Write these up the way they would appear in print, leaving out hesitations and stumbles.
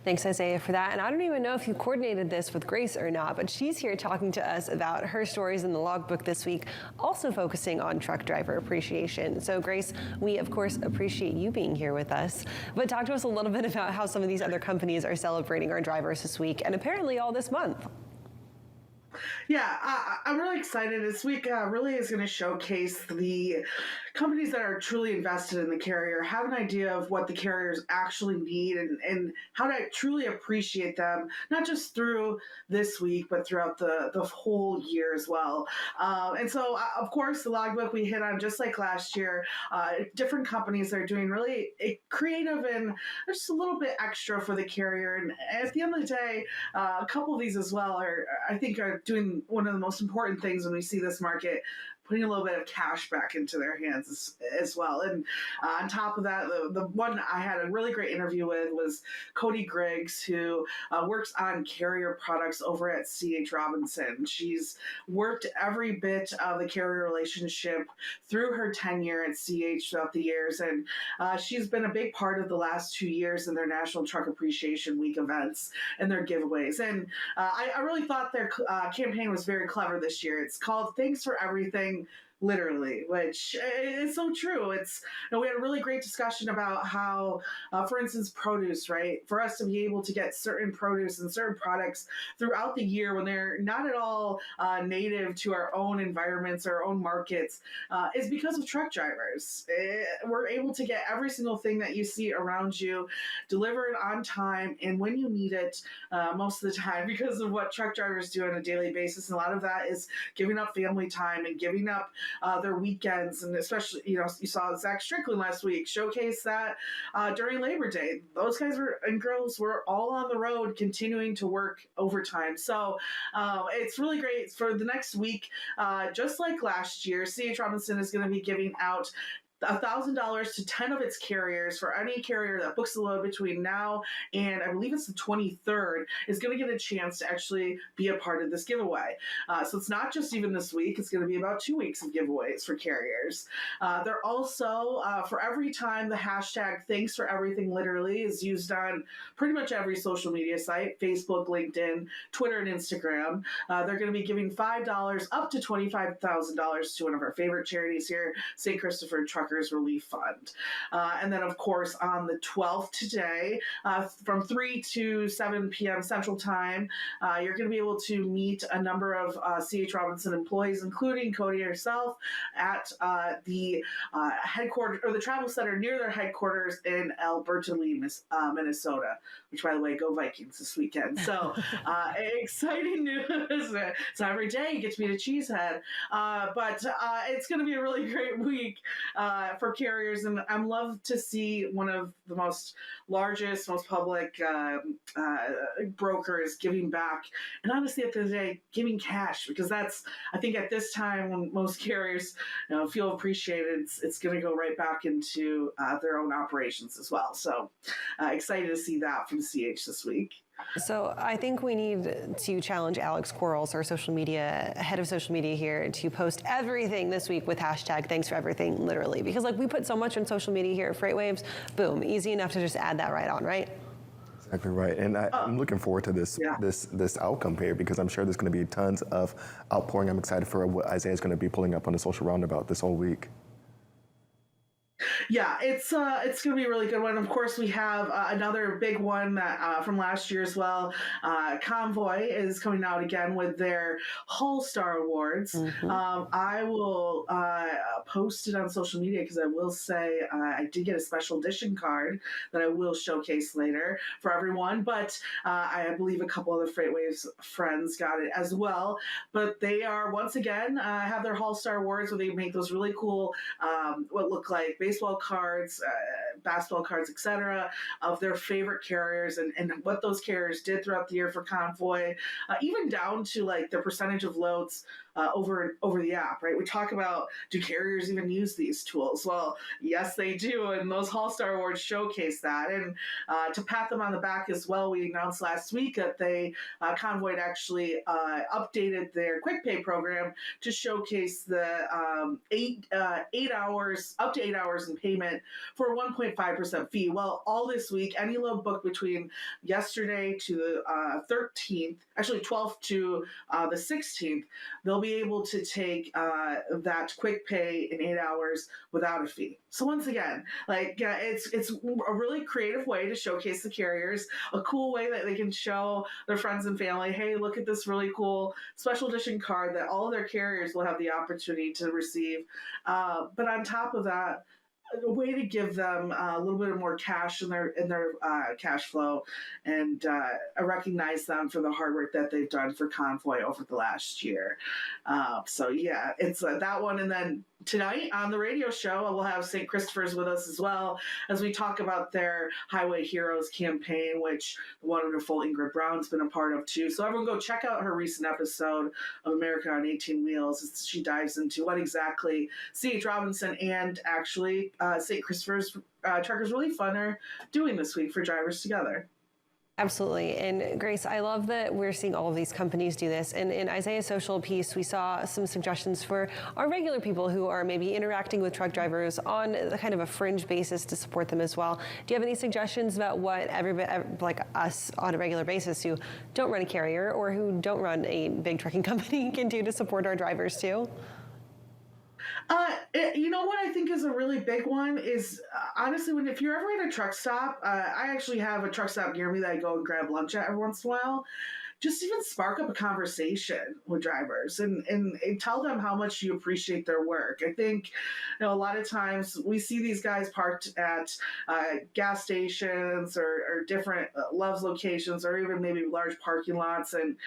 Thanks, Isaiah, for that. And I don't even know if you coordinated this with Grace or not, but she's here talking to us about her stories in the logbook this week, also focusing on truck driver appreciation. So, Grace, we, of course, appreciate you being here with us. But talk to us a little bit about how some of these other companies are celebrating our drivers this week and apparently all this month. Yeah, I'm really excited. This week really is going to showcase the companies that are truly invested in the carrier, have an idea of what the carriers actually need and how to truly appreciate them, not just through this week, but throughout the whole year as well. And so, of course, the logbook we hit on, just like last year, different companies are doing really creative and just a little bit extra for the carrier. And at the end of the day, a couple of these as well I think, are doing one of the most important things when we see this market, putting a little bit of cash back into their hands as well. And on top of that, the one I had a really great interview with was Cody Griggs, who works on carrier products over at C.H. Robinson. She's worked every bit of the carrier relationship through her tenure at C.H. throughout the years. And she's been a big part of the last 2 years in their National Truck Appreciation Week events and their giveaways. And I really thought their campaign was very clever this year. It's called Thanks for Everything, literally, which is so true. We had a really great discussion about how, for instance, produce, right? For us to be able to get certain produce and certain products throughout the year when they're not at all native to our own environments, our own markets, is because of truck drivers. We're able to get every single thing that you see around you delivered on time and when you need it, most of the time, because of what truck drivers do on a daily basis. And a lot of that is giving up family time and giving up their weekends, and especially, you saw Zach Strickland last week showcase that during Labor Day. Those guys and girls were all on the road continuing to work overtime. So it's really great for the next week. Just like last year, C.H. Robinson is going to be giving out $1,000 to 10 of its carriers. For any carrier that books the load between now and I believe it's the 23rd is going to get a chance to actually be a part of this giveaway. So it's not just even this week. It's going to be about 2 weeks of giveaways for carriers. They're also, for every time the hashtag Thanks for Everything literally is used on pretty much every social media site, Facebook, LinkedIn, Twitter, and Instagram, they're going to be giving $5 up to $25,000 to one of our favorite charities here, St. Christopher Truckers Relief Fund. And then, of course, on the 12th today, from 3 to 7 p.m. Central Time, you're going to be able to meet a number of C.H. Robinson employees, including Cody herself, at the headquarters or the travel center near their headquarters in Alberta Lee, Minnesota, which, by the way, go Vikings this weekend. So exciting news. So every day you get to meet a cheesehead. But it's going to be a really great week for carriers, and I'm love to see one of the most largest, most public brokers giving back, and honestly, at the end of the day, giving cash, because that's, I think, at this time when most carriers feel appreciated, it's going to go right back into their own operations as well. So excited to see that from CH this week. So I think we need to challenge Alex Quarles, our head of social media here, to post everything this week with hashtag Thanks for Everything, literally. Because we put so much on social media here at FreightWaves, boom, easy enough to just add that right on, right? Exactly right, and I'm looking forward to this outcome here, because I'm sure there's going to be tons of outpouring. I'm excited for what Isaiah's going to be pulling up on the social roundabout this whole week. Yeah, it's going to be a really good one. Of course, we have another big one that from last year as well. Convoy is coming out again with their Hull Star Awards. Mm-hmm. I will post it on social media, because I will say I did get a special edition card that I will showcase later for everyone. But I believe a couple other FreightWaves friends got it as well. But they are, once again, have their Hull Star Awards, where they make those really cool, what look like baseball cards, basketball cards, etc., of their favorite carriers and what those carriers did throughout the year for Convoy, even down to their percentage of loads over the app, right? We talk about, do carriers even use these tools? Well, yes, they do, and those Hull Star Awards showcase that. And to pat them on the back as well, we announced last week that Convoy had actually updated their quick pay program to showcase the 8 hours, up to 8 hours in payment for a 1.5% fee. Well, all this week, any load booked between yesterday to the 13th, actually 12th to the 16th, they'll be able to take that quick pay in 8 hours without a fee. So once again, it's a really creative way to showcase the carriers, a cool way that they can show their friends and family, hey, look at this really cool special edition card that all of their carriers will have the opportunity to receive. But on top of that, a way to give them a little bit more cash in their cash flow, and recognize them for the hard work that they've done for Convoy over the last year. So yeah, it's that one. And then tonight on the radio show, we'll have St. Christopher's with us as well as we talk about their Highway Heroes campaign, which the wonderful Ingrid Brown's been a part of too. So everyone go check out her recent episode of America on 18 Wheels as she dives into what exactly C.H. Robinson and actually St. Christopher's Truckers Really Fun are doing this week for Drivers Together. Absolutely. And Grace, I love that we're seeing all of these companies do this. And in Isaiah's social piece, we saw some suggestions for our regular people who are maybe interacting with truck drivers on a kind of a fringe basis to support them as well. Do you have any suggestions about what everybody, like us on a regular basis who don't run a carrier or who don't run a big trucking company can do to support our drivers too? You know what I think is a really big one is honestly, if you're ever at a truck stop, I actually have a truck stop near me that I go and grab lunch at every once in a while. Just even spark up a conversation with drivers and tell them how much you appreciate their work. I think, a lot of times we see these guys parked at gas stations or different Love's locations or even maybe large parking lots, and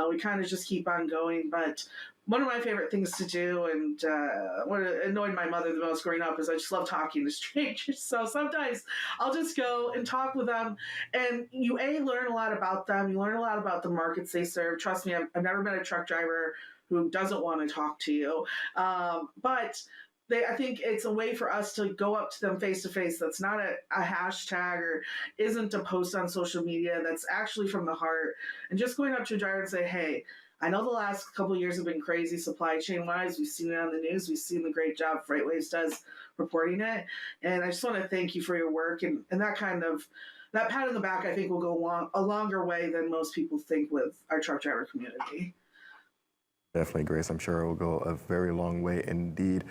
we kind of just keep on going. But one of my favorite things to do, and what annoyed my mother the most growing up, is I just love talking to strangers. So sometimes I'll just go and talk with them, and you learn a lot about them. You learn a lot about the markets they serve. Trust me, I've never met a truck driver who doesn't want to talk to you. But I think it's a way for us to go up to them face to face. That's not a hashtag or isn't a post on social media. That's actually from the heart. And just going up to a driver and say, hey, I know the last couple of years have been crazy supply chain wise. We've seen it on the news. We've seen the great job FreightWaves does reporting it. And I just want to thank you for your work. And that pat on the back, I think, will go a longer way than most people think with our truck driver community. Definitely, Grace. I'm sure it will go a very long way indeed.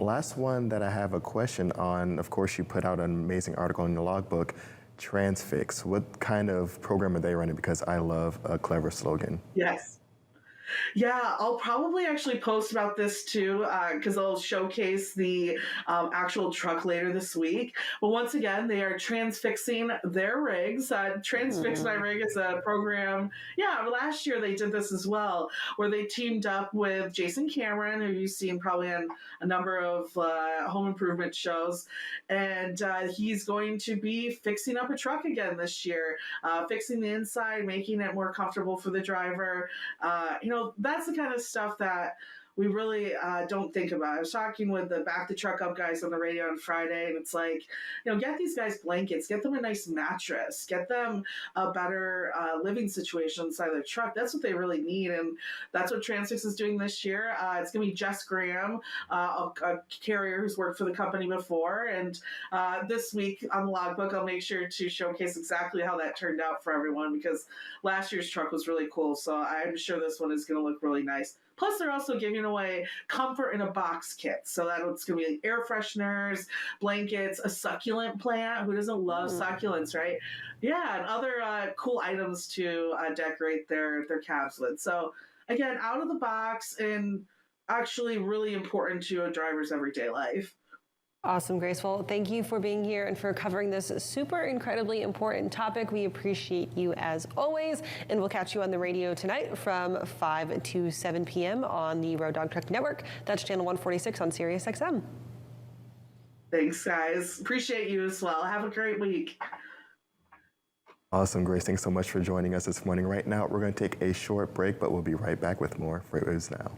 Last one that I have a question on, of course, you put out an amazing article in your logbook, Transfix. What kind of program are they running? Because I love a clever slogan. Yes. Yeah, I'll probably actually post about this too, because I'll showcase the actual truck later this week. But once again, they are transfixing their rigs. Transfix My Rig is a program. Yeah, last year they did this as well, where they teamed up with Jason Cameron, who you've seen probably on a number of home improvement shows. And he's going to be fixing up a truck again this year, fixing the inside, making it more comfortable for the driver. That's the kind of stuff that we really don't think about. I was talking with the Back the Truck Up guys on the radio on Friday, and it's like, get these guys blankets, get them a nice mattress, get them a better living situation inside their truck. That's what they really need, and that's what Transfix is doing this year. It's going to be Jess Graham, a carrier who's worked for the company before, and this week on the logbook, I'll make sure to showcase exactly how that turned out for everyone, because last year's truck was really cool, so I'm sure this one is going to look really nice. Plus, they're also giving away comfort in a box kit. So it's going to be like air fresheners, blankets, a succulent plant. Who doesn't love succulents, right? Yeah, and other cool items to decorate their cabs with. So again, out of the box and actually really important to a driver's everyday life. Awesome, Grace. Well, thank you for being here and for covering this super incredibly important topic. We appreciate you as always, and we'll catch you on the radio tonight from 5 to 7 p.m. on the Road Dog Truck Network. That's channel 146 on Sirius XM. Thanks, guys. Appreciate you as well. Have a great week. Awesome, Grace. Thanks so much for joining us this morning. Right now, we're going to take a short break, but we'll be right back with more FreightWaves Now.